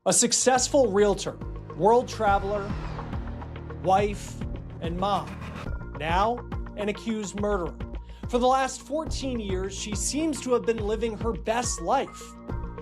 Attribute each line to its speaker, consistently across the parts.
Speaker 1: A successful realtor, world traveler, wife, and mom. Now, an accused murderer. For the last 14 years, she seems to have been living her best life.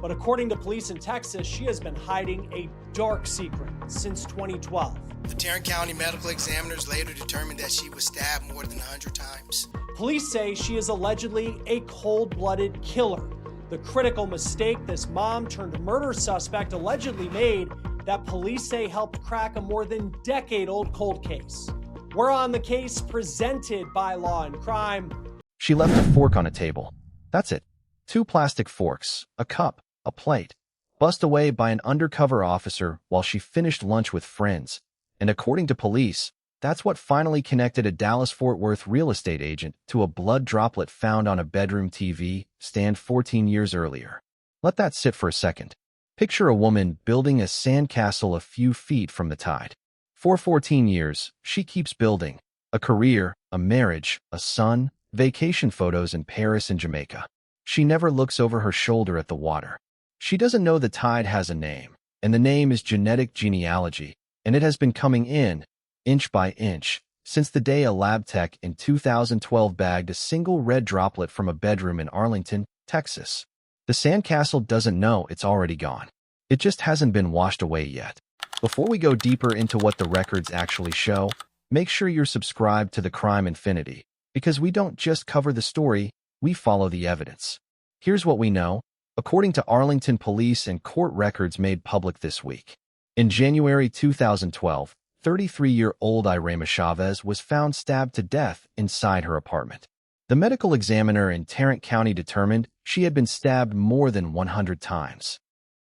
Speaker 1: But according to police in Texas, she has been hiding a dark secret since 2012.
Speaker 2: The Tarrant County medical examiners later determined that she was stabbed more than 100 times.
Speaker 1: Police say she is allegedly a cold-blooded killer. The critical mistake this mom turned murder suspect allegedly made that police say helped crack a more than decade-old cold case. We're on the case presented by Law and Crime.
Speaker 3: She left a fork on a table. That's it. 2 plastic forks, a cup, a plate. Bust away by an undercover officer while she finished lunch with friends. And according to police, that's what finally connected a Dallas-Fort Worth real estate agent to a blood droplet found on a bedroom TV stand 14 years earlier. Let that sit for a second. Picture a woman building a sandcastle a few feet from the tide. For 14 years, she keeps building. A career, a marriage, a son, vacation photos in Paris and Jamaica. She never looks over her shoulder at the water. She doesn't know the tide has a name, and the name is genealogy, and it has been coming in, inch by inch, since the day a lab tech in 2012 bagged a single red droplet from a bedroom in Arlington, Texas. The sandcastle doesn't know it's already gone. It just hasn't been washed away yet. Before we go deeper into what the records actually show, make sure you're subscribed to the Crime Infinity, because we don't just cover the story, we follow the evidence. Here's what we know, according to Arlington Police and court records made public this week. In January 2012, 33-year-old Iraima Chavez was found stabbed to death inside her apartment. The medical examiner in Tarrant County determined she had been stabbed more than 100 times.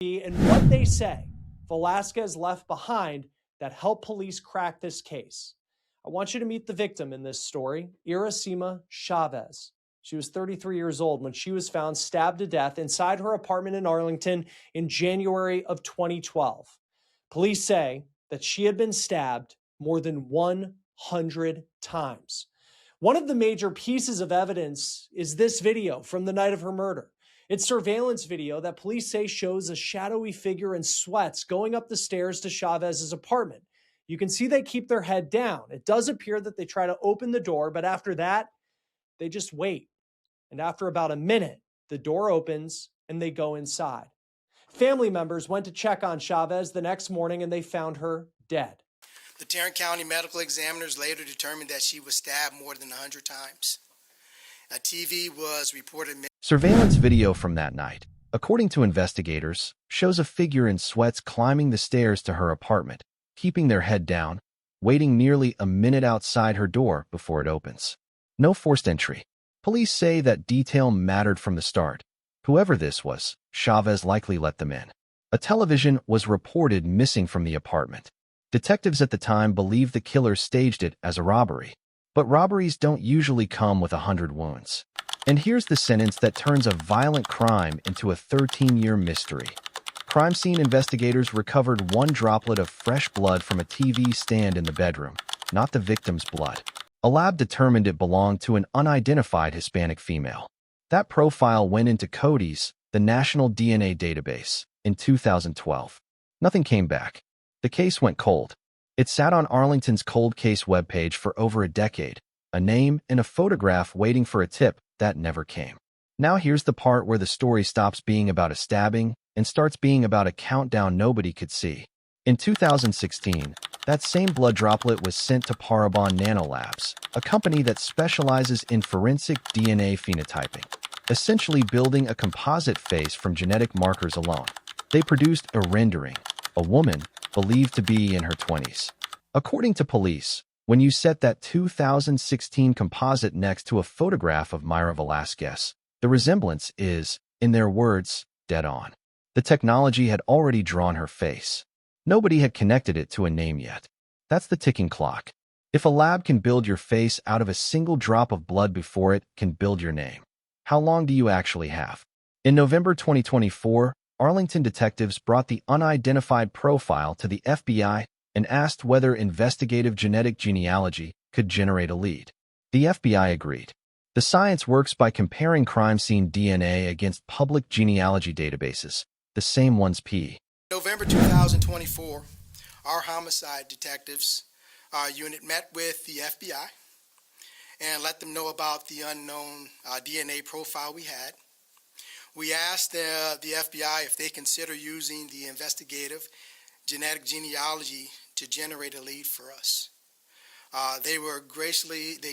Speaker 1: And what they say Velasquez left behind that helped police crack this case. I want you to meet the victim in this story, Iraima Chavez. She was 33 years old when she was found stabbed to death inside her apartment in Arlington in January of 2012. Police say that she had been stabbed more than 100 times. One of the major pieces of evidence is this video from the night of her murder. It's surveillance video that police say shows a shadowy figure in sweats going up the stairs to Chavez's apartment. You can see they keep their head down. It does appear that they try to open the door, but after that, they just wait. And after about a minute, the door opens and they go inside. Family members went to check on Chavez the next morning and they found her dead.
Speaker 2: The Tarrant County medical examiners later determined that she was stabbed more than 100 times. A TV was reported.
Speaker 3: Surveillance video from that night, according to investigators, shows a figure in sweats climbing the stairs to her apartment, keeping their head down, waiting nearly a minute outside her door before it opens. No forced entry. Police say that detail mattered from the start. Whoever this was, Chavez likely let them in. A television was reported missing from the apartment. Detectives at the time believed the killer staged it as a robbery. But robberies don't usually come with 100 wounds. And here's the sentence that turns a violent crime into a 13-year mystery. Crime scene investigators recovered 1 droplet of fresh blood from a TV stand in the bedroom, not the victim's blood. A lab determined it belonged to an unidentified Hispanic female. That profile went into CODIS, the National DNA Database, in 2012. Nothing came back. The case went cold. It sat on Arlington's cold case webpage for over a decade, a name and a photograph waiting for a tip that never came. Now here's the part where the story stops being about a stabbing and starts being about a countdown nobody could see. In 2016, that same blood droplet was sent to Parabon Nanolabs, a company that specializes in forensic DNA phenotyping, essentially building a composite face from genetic markers alone. They produced a rendering, a woman believed to be in her 20s. According to police, when you set that 2016 composite next to a photograph of Myra Velasquez, the resemblance is, in their words, dead on. The technology had already drawn her face. Nobody had connected it to a name yet. That's the ticking clock. If a lab can build your face out of a single drop of blood before it can build your name, how long do you actually have? In November 2024, Arlington detectives brought the unidentified profile to the FBI and asked whether investigative genetic genealogy could generate a lead. The FBI agreed. The science works by comparing crime scene DNA against public genealogy databases, the same ones P.
Speaker 2: November 2024, our homicide detectives unit met with the FBI and let them know about the unknown DNA profile we had. We asked the FBI if they consider using the investigative genetic genealogy to generate a lead for us. They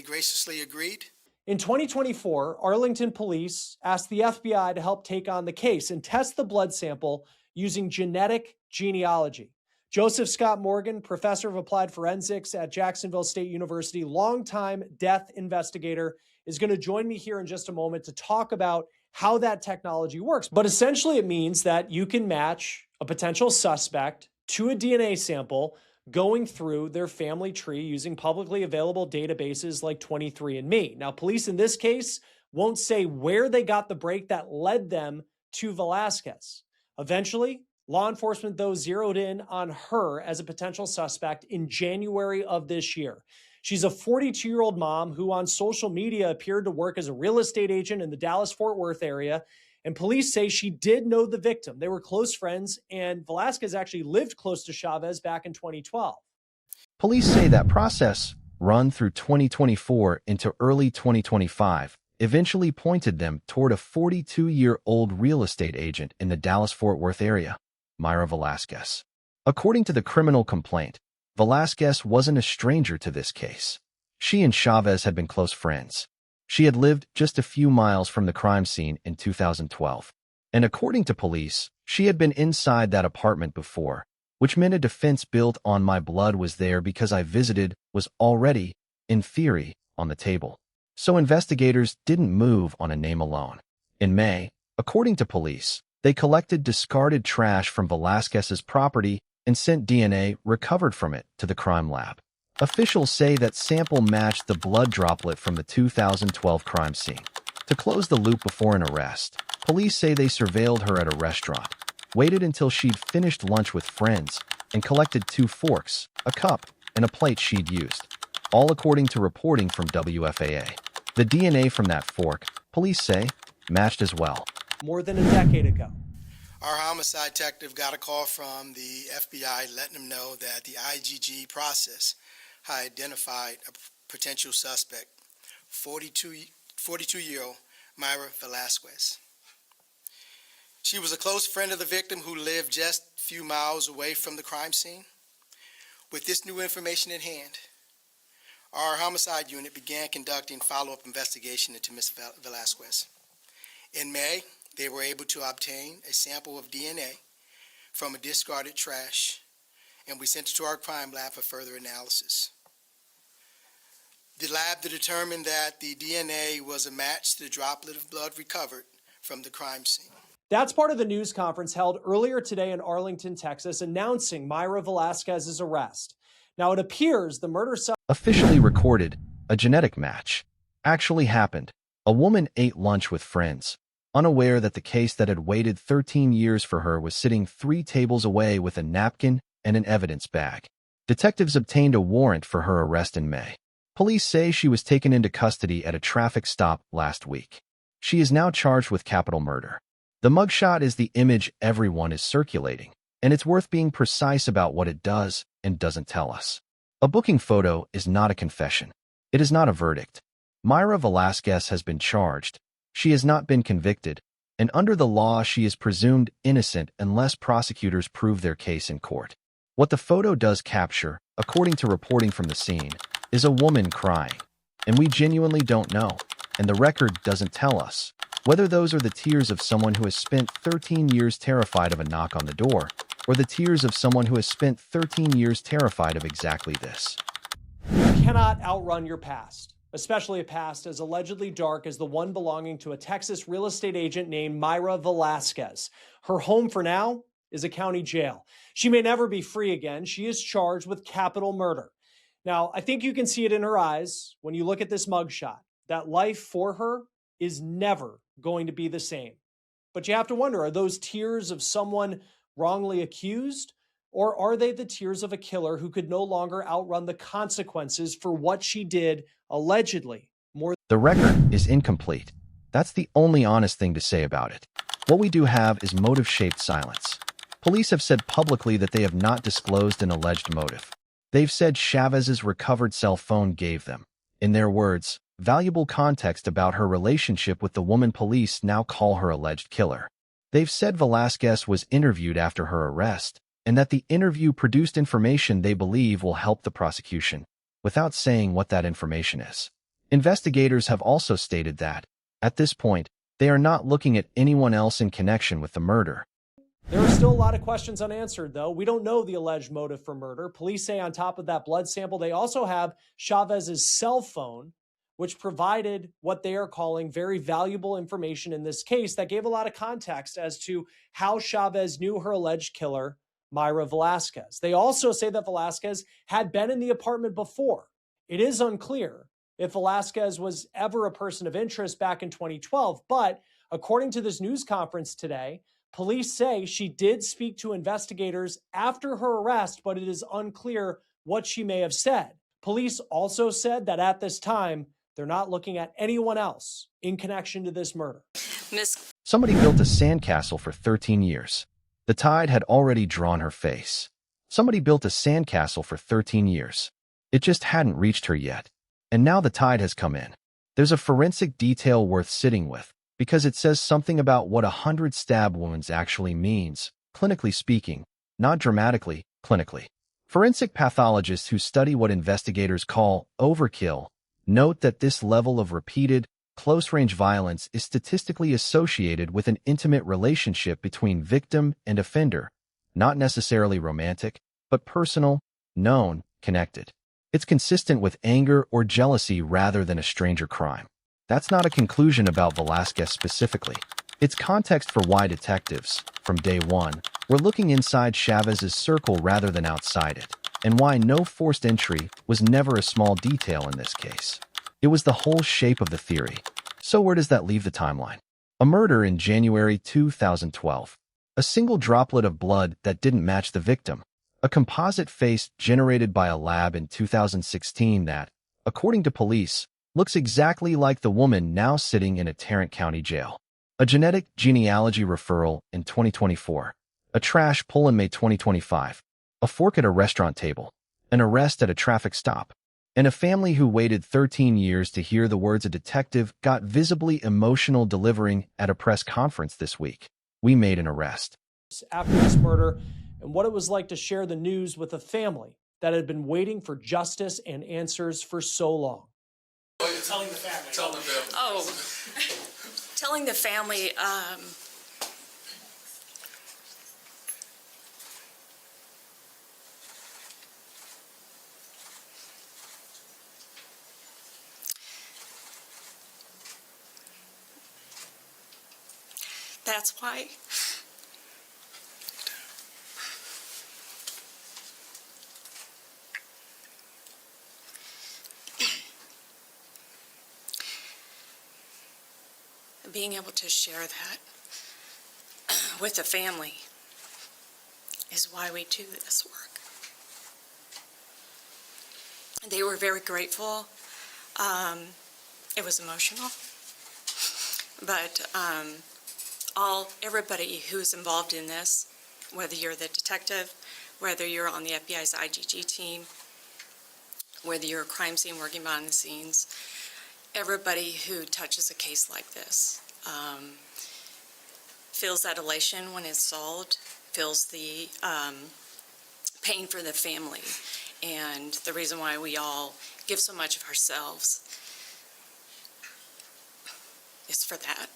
Speaker 2: graciously agreed.
Speaker 1: In 2024, Arlington Police asked the FBI to help take on the case and test the blood sample using genetic genealogy. Joseph Scott Morgan, professor of applied forensics at Jacksonville State University, longtime death investigator, is going to join me here in just a moment to talk about how that technology works. But essentially, it means that you can match a potential suspect to a DNA sample going through their family tree using publicly available databases like 23andMe. Now, police in this case won't say where they got the break that led them to Velasquez. Eventually, law enforcement, though, zeroed in on her as a potential suspect in January of this year. She's a 42-year-old mom who on social media appeared to work as a real estate agent in the Dallas-Fort Worth area. And police say she did know the victim. They were close friends, and Velasquez actually lived close to Chavez back in 2012.
Speaker 3: Police say that process, run through 2024 into early 2025, eventually pointed them toward a 42-year-old real estate agent in the Dallas-Fort Worth area, Myra Velasquez. According to the criminal complaint, Velasquez wasn't a stranger to this case. She and Chavez had been close friends. She had lived just a few miles from the crime scene in 2012. And according to police, she had been inside that apartment before, which meant a defense built on my blood was there because I visited was already, in theory, on the table. So investigators didn't move on a name alone. In May, according to police, they collected discarded trash from Velasquez's property and sent DNA recovered from it to the crime lab. Officials say that sample matched the blood droplet from the 2012 crime scene. To close the loop before an arrest, police say they surveilled her at a restaurant, waited until she'd finished lunch with friends, and collected 2 forks, a cup, and a plate she'd used, all according to reporting from WFAA. The DNA from that fork, police say, matched as well.
Speaker 1: More than a decade ago.
Speaker 2: Our homicide detective got a call from the FBI letting them know that the IGG process had identified a potential suspect, 42-year-old Myra Velasquez. She was a close friend of the victim who lived just a few miles away from the crime scene. With this new information in hand, our homicide unit began conducting follow-up investigation into Ms. Velasquez. In May, they were able to obtain a sample of DNA from a discarded trash, and we sent it to our crime lab for further analysis. The lab determined that the DNA was a match to the droplet of blood recovered from the crime scene.
Speaker 1: That's part of the news conference held earlier today in Arlington, Texas, announcing Myra Velasquez's arrest. Now, it appears the murder
Speaker 3: officially recorded, a genetic match, actually happened. A woman ate lunch with friends, unaware that the case that had waited 13 years for her was sitting 3 tables away with a napkin and an evidence bag. Detectives obtained a warrant for her arrest in May. Police say she was taken into custody at a traffic stop last week. She is now charged with capital murder. The mugshot is the image everyone is circulating, and it's worth being precise about what it does and doesn't tell us. A booking photo is not a confession. It is not a verdict. Myra Velasquez has been charged. She has not been convicted, and under the law she is presumed innocent unless prosecutors prove their case in court. What the photo does capture, according to reporting from the scene, is a woman crying, and we genuinely don't know, and the record doesn't tell us, whether those are the tears of someone who has spent 13 years terrified of a knock on the door, or the tears of someone who has spent 13 years terrified of exactly this.
Speaker 1: You cannot outrun your past, especially a past as allegedly dark as the one belonging to a Texas real estate agent named Myra Velasquez. Her home for now is a county jail. She may never be free again. She is charged with capital murder. Now, I think you can see it in her eyes when you look at this mugshot, that life for her is never going to be the same. But you have to wonder, are those tears of someone wrongly accused, or are they the tears of a killer who could no longer outrun the consequences for what she did allegedly?
Speaker 3: The record is incomplete. That's the only honest thing to say about it. What we do have is motive-shaped silence. Police have said publicly that they have not disclosed an alleged motive. They've said Chavez's recovered cell phone gave them, in their words, valuable context about her relationship with the woman police now call her alleged killer. They've said Velasquez was interviewed after her arrest, and that the interview produced information they believe will help the prosecution, without saying what that information is. Investigators have also stated that, at this point, they are not looking at anyone else in connection with the murder.
Speaker 1: There are still a lot of questions unanswered, though. We don't know the alleged motive for murder. Police say on top of that blood sample, they also have Chavez's cell phone, which provided what they are calling very valuable information in this case that gave a lot of context as to how Chavez knew her alleged killer, Myra Velasquez. They also say that Velasquez had been in the apartment before. It is unclear if Velasquez was ever a person of interest back in 2012, but according to this news conference today, police say she did speak to investigators after her arrest, but it is unclear what she may have said. Police also said that at this time, they're not looking at anyone else in connection to this murder.
Speaker 3: Somebody built a sandcastle for 13 years. The tide had already drawn her face. Somebody built a sandcastle for 13 years. It just hadn't reached her yet. And now the tide has come in. There's a forensic detail worth sitting with, because it says something about what 100 stab wounds actually means, clinically speaking, not dramatically, clinically. Forensic pathologists who study what investigators call overkill note that this level of repeated, close-range violence is statistically associated with an intimate relationship between victim and offender, not necessarily romantic, but personal, known, connected. It's consistent with anger or jealousy rather than a stranger crime. That's not a conclusion about Velasquez specifically. It's context for why detectives, from day one, were looking inside Chavez's circle rather than outside it, and why no forced entry was never a small detail in this case. It was the whole shape of the theory. So where does that leave the timeline? A murder in January 2012. A single droplet of blood that didn't match the victim. A composite face generated by a lab in 2016 that, according to police, looks exactly like the woman now sitting in a Tarrant County jail. A genetic genealogy referral in 2024. A trash pull in May 2025. A fork at a restaurant table. An arrest at a traffic stop. And a family who waited 13 years to hear the words a detective got visibly emotional delivering at a press conference this week. We made an arrest.
Speaker 1: After this murder, and what it was like to share the news with a family that had been waiting for justice and answers for so long.
Speaker 2: Telling the family.
Speaker 4: Telling the family, that's why. Being able to share that with the family is why we do this work. They were very grateful. It was emotional, but everybody who's involved in this, whether you're the detective, whether you're on the FBI's IGG team, whether you're a crime scene working behind the scenes, everybody who touches a case like this feels that elation when it's solved, feels the pain for the family, and the reason why we all give so much of ourselves is for that.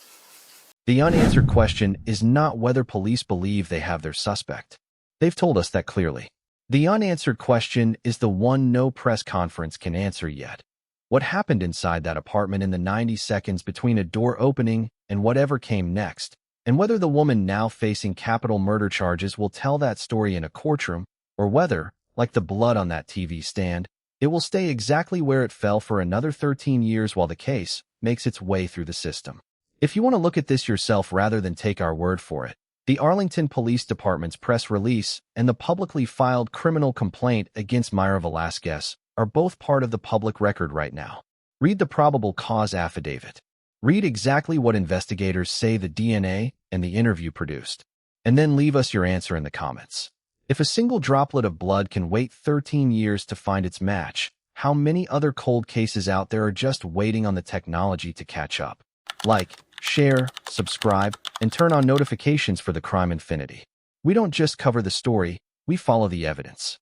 Speaker 3: The unanswered question is not whether police believe they have their suspect. They've told us that clearly. The unanswered question is the one no press conference can answer yet. What happened inside that apartment in the 90 seconds between a door opening and whatever came next, and whether the woman now facing capital murder charges will tell that story in a courtroom, or whether, like the blood on that TV stand, it will stay exactly where it fell for another 13 years while the case makes its way through the system. If you want to look at this yourself rather than take our word for it, the Arlington Police Department's press release and the publicly filed criminal complaint against Myra Velasquez are both part of the public record right now. Read the probable cause affidavit. Read exactly what investigators say the DNA and the interview produced. And then leave us your answer in the comments. If a single droplet of blood can wait 13 years to find its match, how many other cold cases out there are just waiting on the technology to catch up? Like, share, subscribe, and turn on notifications for the crime infinity. We don't just cover the story, we follow the evidence.